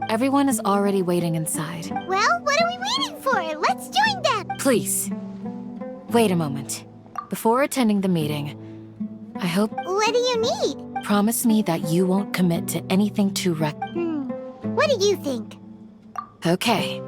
Everyone is already waiting inside. Well, what are we waiting for? Let's join them! Please, wait a moment. Before attending the meeting, I hope... What do you need? Promise me that you won't commit to anything too What do you think? Okay.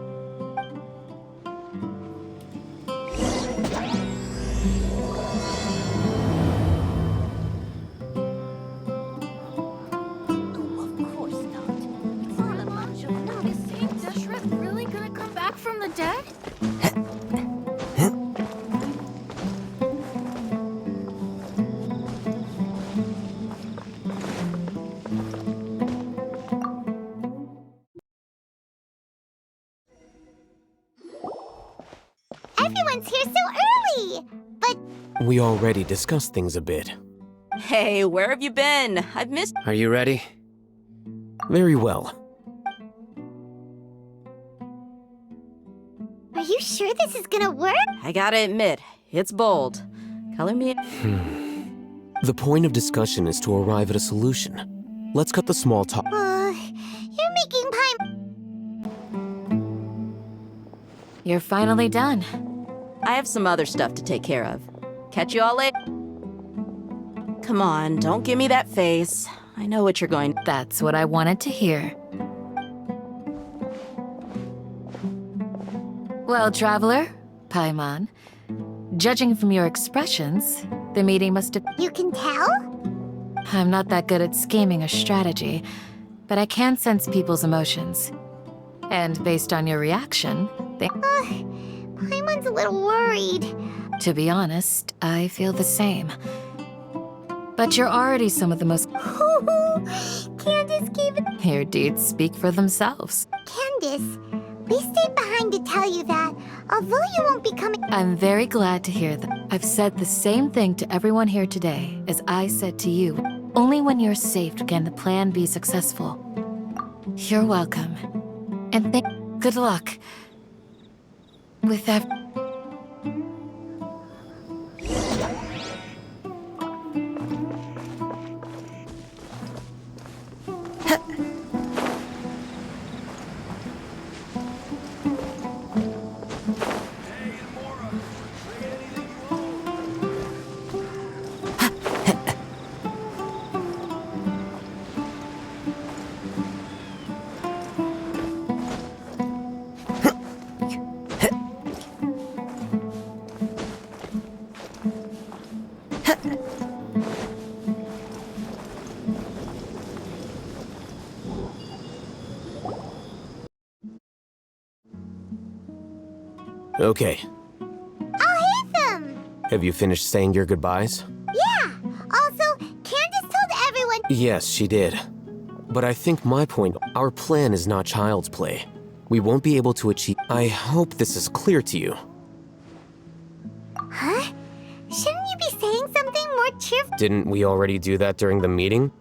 Everyone's here so early! But... We already discussed things a bit. Hey, where have you been? I've missed... Are you ready? Very well. Are you sure this is gonna work? I gotta admit, it's bold. Color me... The point of discussion is to arrive at a solution. Let's cut the small talk. You're making pie... You're finally done. I have some other stuff to take care of. Catch you all later. Come on, don't give me that face. I know what you're going... That's what I wanted to hear. Well, Traveler, Paimon, judging from your expressions, the meeting must have... You can tell? I'm not that good at scheming or strategy, but I can sense people's emotions. And based on your reaction, they... Paimon's a little worried. To be honest, I feel the same. But you're already some of the most... Candace gave it... Your deeds speak for themselves. Candace, we stayed behind to tell you that, although you won't be coming... I'm very glad to hear that. I've said the same thing to everyone here today as I said to you. Only when you're safe can the plan be successful. You're welcome. And good luck. With that... Okay. I'll hit them! Have you finished saying your goodbyes? Yeah! Also, Candace told everyone... Yes, she did. But I think my point, our plan is not child's play. We won't be able to achieve... I hope this is clear to you. Huh? Shouldn't you be saying something more cheerful? Didn't we already do that during the meeting?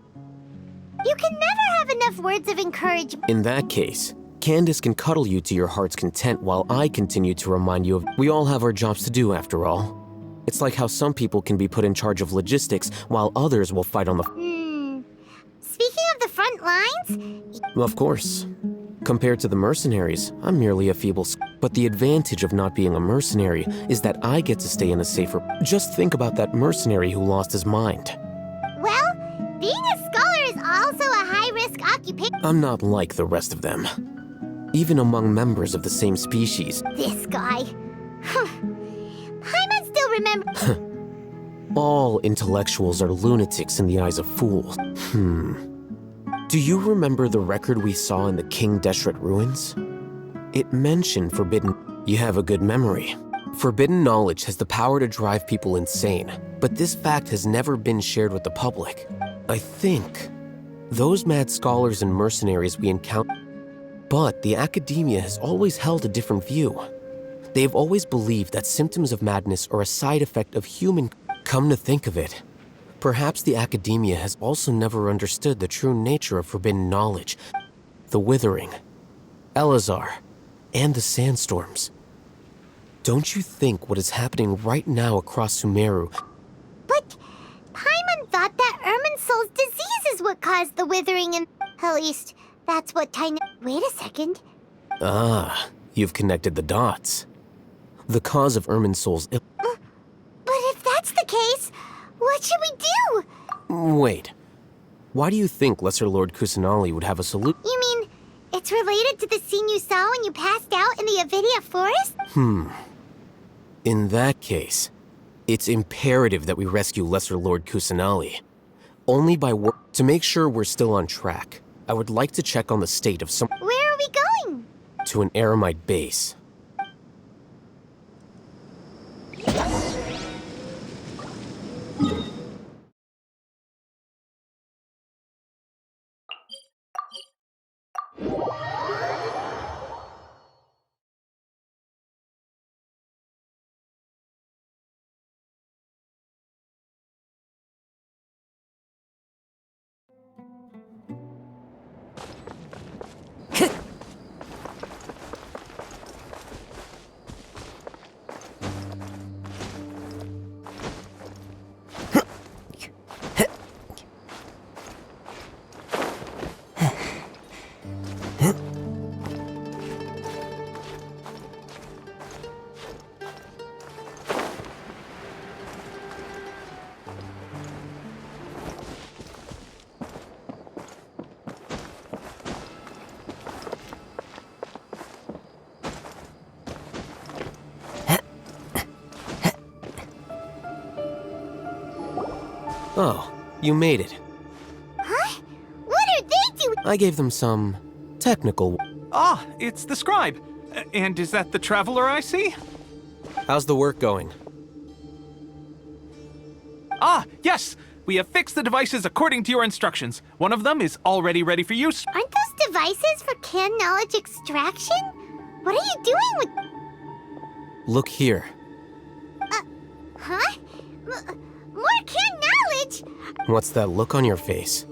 You can never have enough words of encouragement. In that case, Candace can cuddle you to your heart's content while I continue to remind you of... We all have our jobs to do, after all. It's like how some people can be put in charge of logistics while others will fight on the... Speaking of the front lines... Of course. Compared to the mercenaries, I'm merely a feeble but the advantage of not being a mercenary is that I get to stay in a safer... Just think about that mercenary who lost his mind. Well, being a scholar is also a high-risk occupation. I'm not like the rest of them. Even among members of the same species. This guy. Paimon still remember. All intellectuals are lunatics in the eyes of fools. Do you remember the record we saw in the King Deshret ruins? It mentioned forbidden... You have a good memory. Forbidden knowledge has the power to drive people insane, but this fact has never been shared with the public. I think those mad scholars and mercenaries we encounter... But the academia has always held a different view. They've always believed that symptoms of madness are a side effect of human... Come to think of it, perhaps the academia has also never understood the true nature of forbidden knowledge. The Withering, Elazar, and the sandstorms. Don't you think what is happening right now across Sumeru... But Paimon thought that Irminsul's disease is what caused the withering and... At least, that's what Tiny... Wait a second. Ah, you've connected the dots. The cause of Irminsul's... But if that's the case, what should we do? Wait. Why do you think Lesser Lord Kusanali would have a solution? You mean, it's related to the scene you saw when you passed out in the Avidia forest? In that case, it's imperative that we rescue Lesser Lord Kusanali. Only by work... To make sure we're still on track, I would like to check on the state of some... Where are we going? To an Eremite base. Oh, you made it. Huh? What are they doing? I gave them some technical... Ah, it's the scribe. And is that the traveler I see? How's the work going? Ah, yes! We have fixed the devices according to your instructions. One of them is already ready for use. Aren't those devices for can knowledge extraction? What are you doing with... Look here. Huh? More can knowledge? What's that look on your face?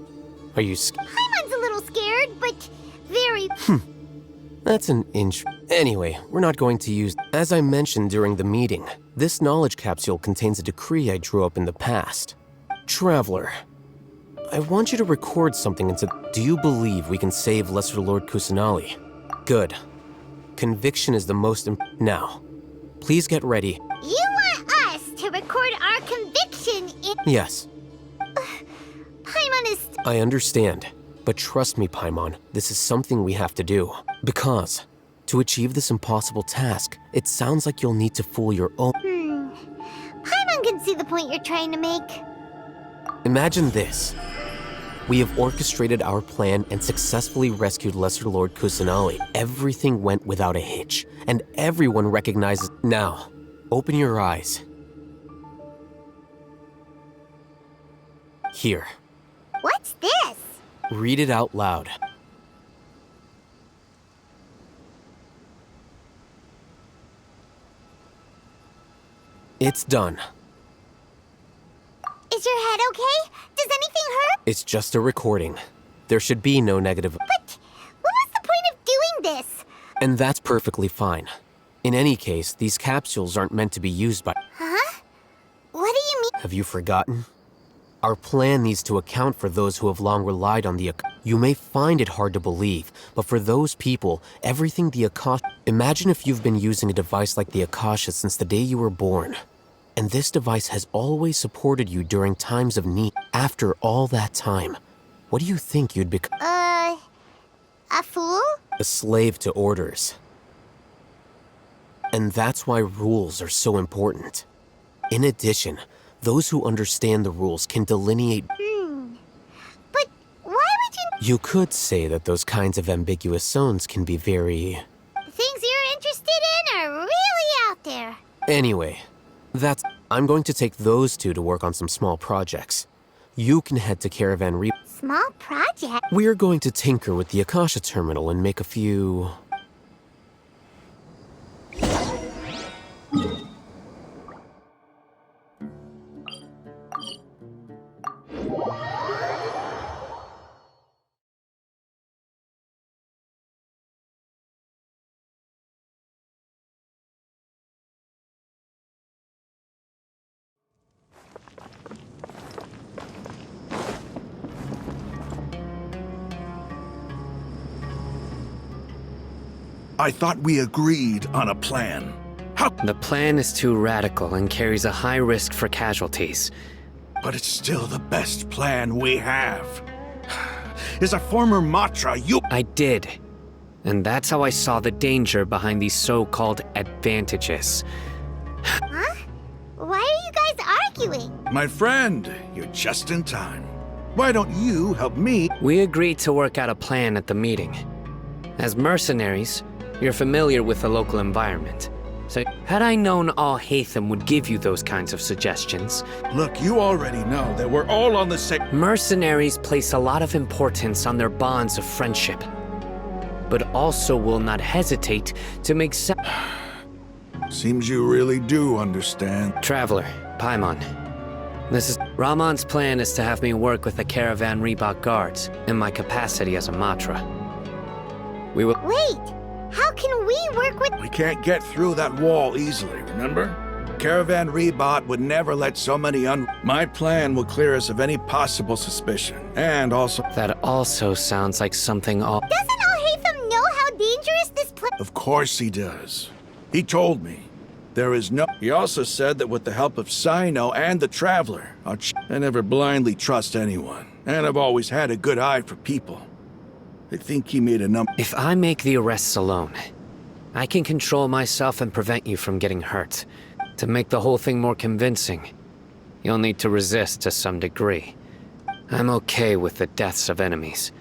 Are you Paimon's a little scared, but very... That's an inch. Anyway, we're not going to use... As I mentioned during the meeting, this knowledge capsule contains a decree I drew up in the past. Traveler, I want you to record something into... Do you believe we can save Lesser Lord Kusanali? Good. Conviction is the most Now, please get ready. You want us to record our conviction in... Yes, Paimon is... I understand. But trust me, Paimon, this is something we have to do. Because, to achieve this impossible task, it sounds like you'll need to fool your own... Paimon can see the point you're trying to make. Imagine this. We have orchestrated our plan and successfully rescued Lesser Lord Kusanali. Everything went without a hitch, and everyone recognizes... Now, open your eyes. Here. What's this? Read it out loud. It's done. Is your head okay? Does anything hurt? It's just a recording. There should be no negative... But what was the point of doing this? And that's perfectly fine. In any case, these capsules aren't meant to be used by... Huh? What do you mean? Have you forgotten? Our plan needs to account for those who have long relied on the... You may find it hard to believe, But for those people, everything the Akasha... Imagine if you've been using a device like the Akasha since the day you were born. And this device has always supported you during times of need. After all that time, what do you think you'd become? A fool? A slave to orders. And that's why rules are so important. In addition, those who understand the rules can delineate... But why would you... You could say that those kinds of ambiguous zones can be very... The things you're interested in are really out there. Anyway, I'm going to take those two to work on some small projects. You can head to Caravan Re... Small project? We're going to tinker with the Akasha terminal and make a few... I thought we agreed on a plan. How? The plan is too radical and carries a high risk for casualties. But it's still the best plan we have. As a former Matra, you... I did. And that's how I saw the danger behind these so-called advantages. Huh? Why are you guys arguing? My friend, you're just in time. Why don't you help me? We agreed to work out a plan at the meeting. As mercenaries, you're familiar with the local environment. So, had I known all Hatham would give you those kinds of suggestions... Look, you already know that we're all on the same... Mercenaries place a lot of importance on their bonds of friendship, but also will not hesitate to make Seems you really do understand. Traveler, Paimon. Rahman's plan is to have me work with the Caravan Reebok guards in my capacity as a Matra. We will... Wait! How can we work with... We can't get through that wall easily, remember? Caravan Rebot would never let so many My plan will clear us of any possible suspicion, and also... That also sounds like something all... Doesn't Al-Haytham know how dangerous this place... Of course he does. He told me. There is no... He also said that with the help of Sino and the Traveler, I never blindly trust anyone, and I've always had a good eye for people. I think he made a number... If I make the arrests alone, I can control myself and prevent you from getting hurt. To make the whole thing more convincing, you'll need to resist to some degree. I'm okay with the deaths of enemies.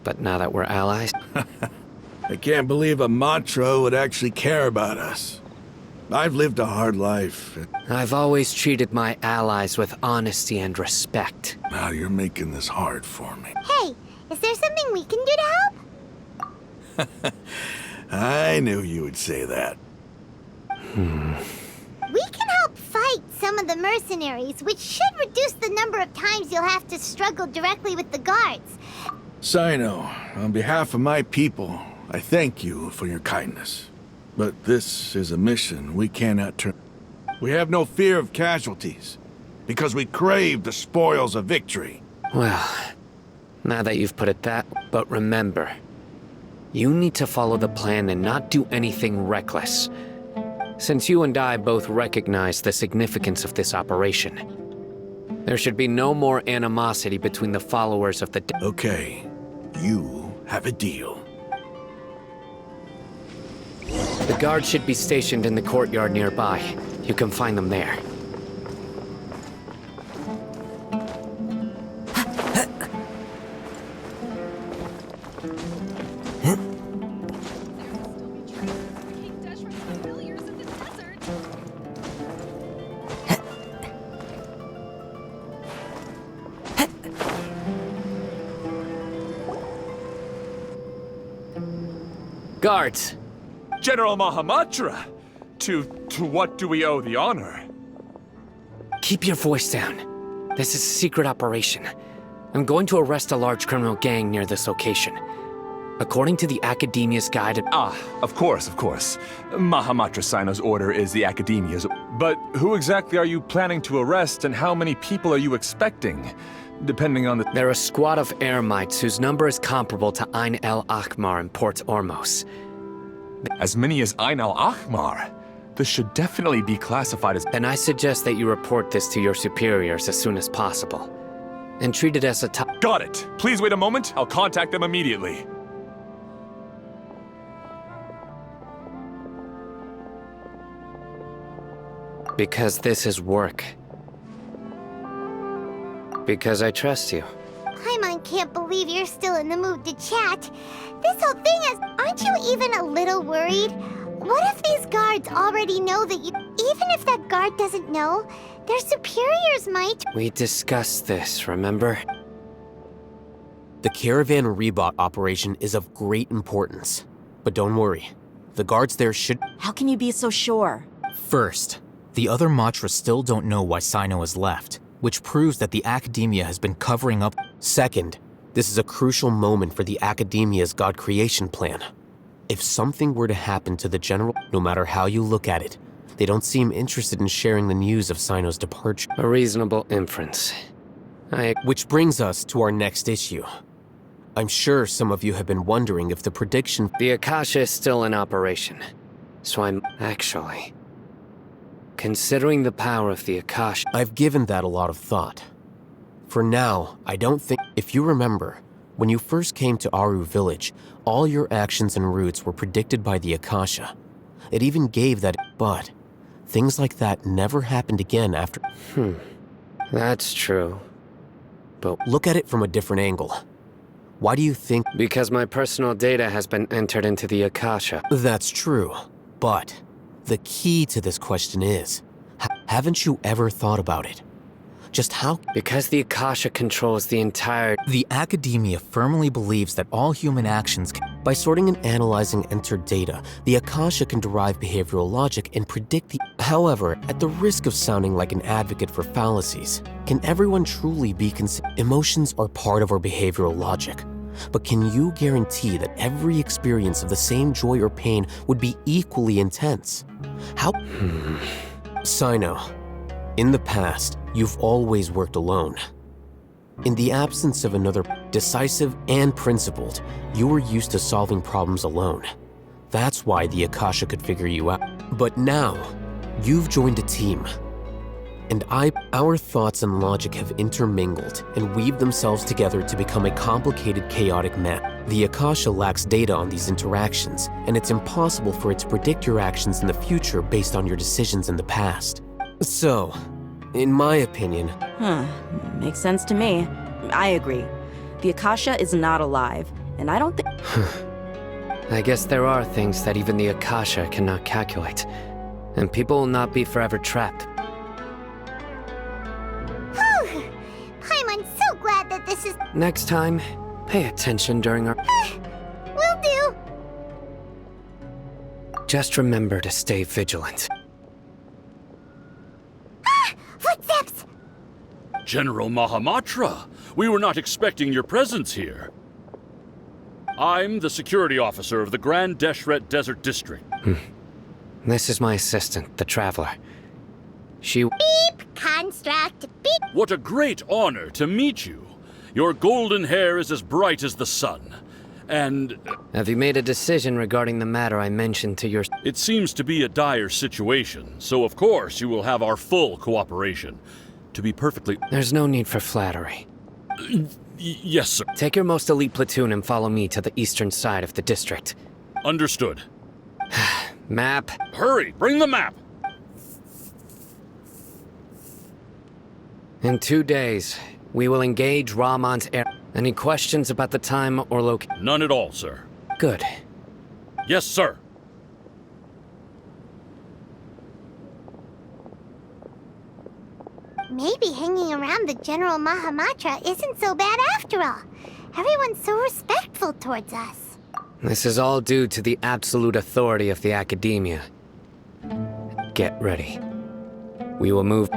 But now that we're allies... I can't believe a Matra would actually care about us. I've lived a hard life. I've always treated my allies with honesty and respect. Now you're making this hard for me. Hey, is there something we can do to help? I knew you would say that. We can help fight some of the mercenaries, which should reduce the number of times you'll have to struggle directly with the guards. Sino, on behalf of my people, I thank you for your kindness. But this is a mission we cannot turn. We have no fear of casualties, because we crave the spoils of victory. Well, now that you've put it that... But remember, you need to follow the plan and not do anything reckless. Since you and I both recognize the significance of this operation, there should be no more animosity between the followers of the... Okay, you have a deal. The guards should be stationed in the courtyard nearby. You can find them there. Guards! General Mahamatra! To what do we owe the honor? Keep your voice down. This is a secret operation. I'm going to arrest a large criminal gang near this location. According to the Academia's guide... Of course. Mahamatra Sino's order is the Academia's. But who exactly are you planning to arrest, and how many people are you expecting? depending on the... They're a squad of Eremites whose number is comparable to Ain el Akmar in Port Ormos. As many as Ain al-Ahmar. This should definitely be classified as... Then I suggest that you report this to your superiors as soon as possible. And treat it as a top... Got it. Please wait a moment. I'll contact them immediately. Because this is work. Because I trust you. Paimon can't believe you're still in the mood to chat. This whole thing is... Aren't you even a little worried? What if these guards already know that you... Even if that guard doesn't know, their superiors might... We discussed this, remember? The caravan rebot operation is of great importance. But don't worry, the guards there should... How can you be so sure? First, the other Matra still don't know why Sino has left, which proves that the Academia has been covering up. Second, this is a crucial moment for the Academia's God creation plan. If something were to happen to the General, no matter how you look at it, they don't seem interested in sharing the news of Sino's departure. A reasonable inference. Which brings us to our next issue. I'm sure some of you have been wondering if the prediction... The Akasha is still in operation. So I'm... Actually... Considering the power of the Akasha... I've given that a lot of thought. For now, I don't think... If you remember, when you first came to Aru Village, all your actions and routes were predicted by the Akasha. It even gave that... But things like that never happened again after... That's true. But look at it from a different angle. Why do you think... Because my personal data has been entered into the Akasha. That's true, but the key to this question is, haven't you ever thought about it? Just how... Because the Akasha controls the entire... The Academia firmly believes that all human actions By sorting and analyzing entered data, the Akasha can derive behavioral logic and predict the... However, at the risk of sounding like an advocate for fallacies, can everyone truly be Emotions are part of our behavioral logic. But can you guarantee that every experience of the same joy or pain would be equally intense? How... Sino, in the past, you've always worked alone. In the absence of another decisive and principled, you were used to solving problems alone. That's why the Akasha could figure you out. But now, you've joined a team. And our thoughts and logic have intermingled and weaved themselves together to become a complicated, chaotic map. The Akasha lacks data on these interactions, and it's impossible for it to predict your actions in the future based on your decisions in the past. So, in my opinion... Makes sense to me. I agree. The Akasha is not alive, and I don't think... I guess there are things that even the Akasha cannot calculate, and people will not be forever trapped. I'm so glad that this is... Next time, pay attention during our... Will do! Just remember to stay vigilant. Footsteps! General Mahamatra, we were not expecting your presence here. I'm the security officer of the Grand Deshret Desert District. This is my assistant, the Traveler. She... Beep! Construct! Beep! What a great honor to meet you. Your golden hair is as bright as the sun. And... Have you made a decision regarding the matter I mentioned to your... It seems to be a dire situation, so of course you will have our full cooperation. To be perfectly... There's no need for flattery. Yes, sir. Take your most elite platoon and follow me to the eastern side of the district. Understood. Map. Hurry, bring the map! In 2 days, we will engage Rahman's air... Any questions about the time or location? None at all, sir. Good. Yes, sir. Maybe hanging around the General Mahamatra isn't so bad after all. Everyone's so respectful towards us. This is all due to the absolute authority of the Academia. Get ready. We will move...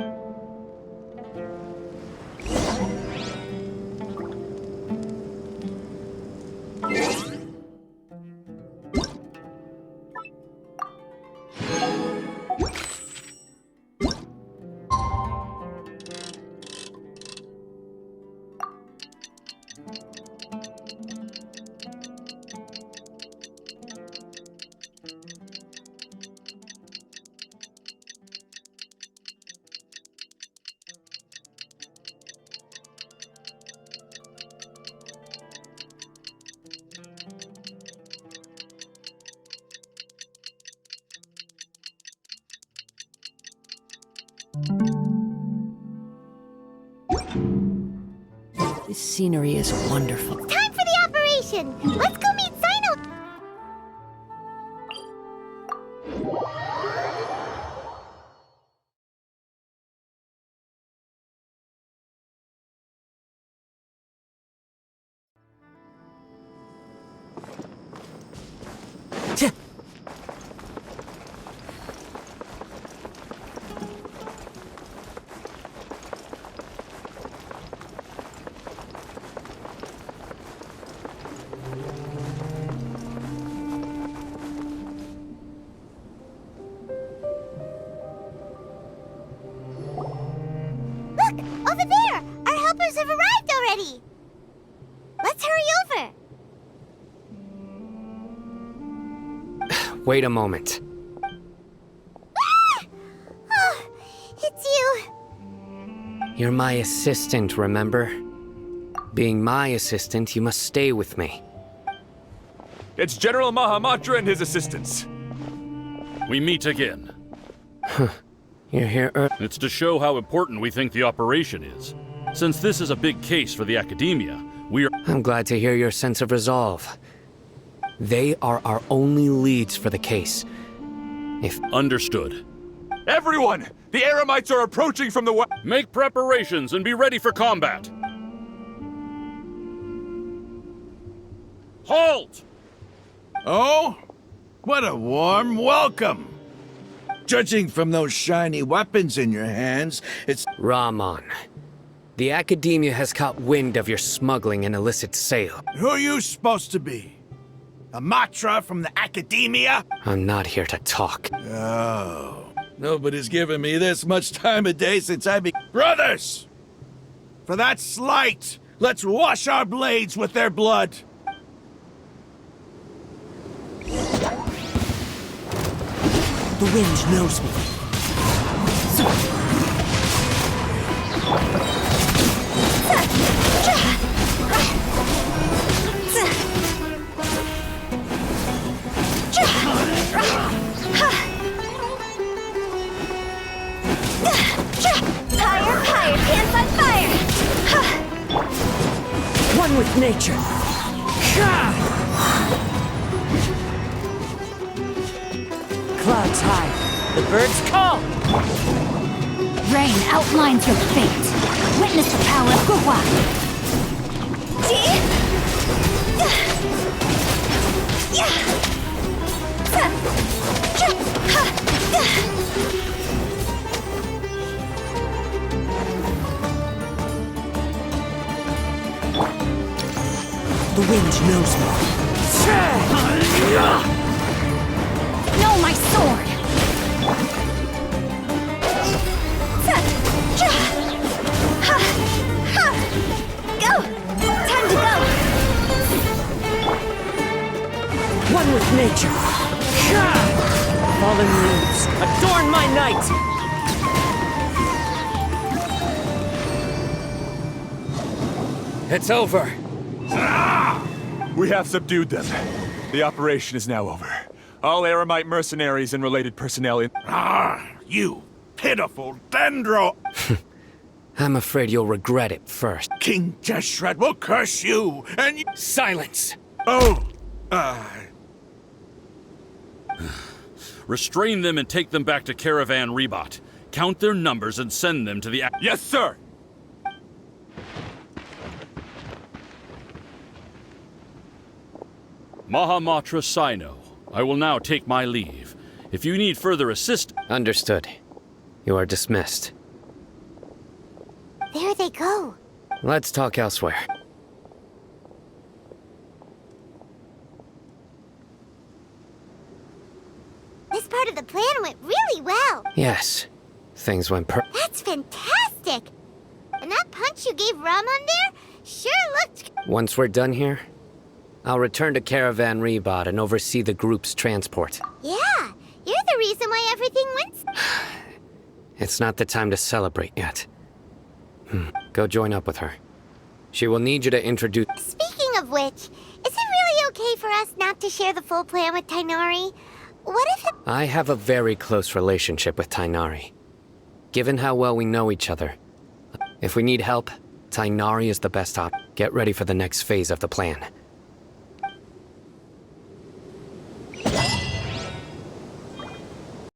scenery is wonderful. Time for the operation! Let's go meet Sino! Over there! Our helpers have arrived already! Let's hurry over! Wait a moment. Ah! Oh, it's you! You're my assistant, remember? Being my assistant, you must stay with me. It's General Mahamatra and his assistants. We meet again. You're here It's to show how important we think the operation is. Since this is a big case for the Academia, we are— I'm glad to hear your sense of resolve. They are our only leads for the case. If— Understood. Everyone! The Eremites are approaching from the west. Make preparations and be ready for combat. Halt! Oh? What a warm welcome! Judging from those shiny weapons in your hands, it's— Rahman, the Academia has caught wind of your smuggling and illicit sale. Who are you supposed to be? A Matra from the Academia? I'm not here to talk. Oh. Nobody's given me this much time of day since I be— Brothers! For that slight, let's wash our blades with their blood. The wind knows me. Fire, pants on fire! One with nature. Clouds high. The birds call. Rain outlines your fate. Witness the power of Gua. The wind knows me. No, my sword! Go! Time to go! One with nature. Fallen leaves, adorn my night! It's over. We have subdued them. The operation is now over. All Eremite mercenaries and related personnel in— You pitiful dendro! I'm afraid you'll regret it first. King Deshret will curse you, and you— Silence! Oh! Restrain them and take them back to Caravan Rebot. Count their numbers and send them to the— Yes, sir! Mahamatra Sino. I will now take my leave. If you need further assistance— Understood. You are dismissed. There they go. Let's talk elsewhere. This part of the plan went really well. Yes. Things went That's fantastic! And that punch you gave Ramon there sure looked— Once we're done here, I'll return to Caravan Rebot and oversee the group's transport. Yeah, you're the reason why everything went— It's not the time to celebrate yet. Go join up with her. She will need you to introduce— Speaking of which, is it really okay for us not to share the full plan with Tainari? What if it— I have a very close relationship with Tainari. Given how well we know each other, if we need help, Tainari is the best op. Get ready for the next phase of the plan.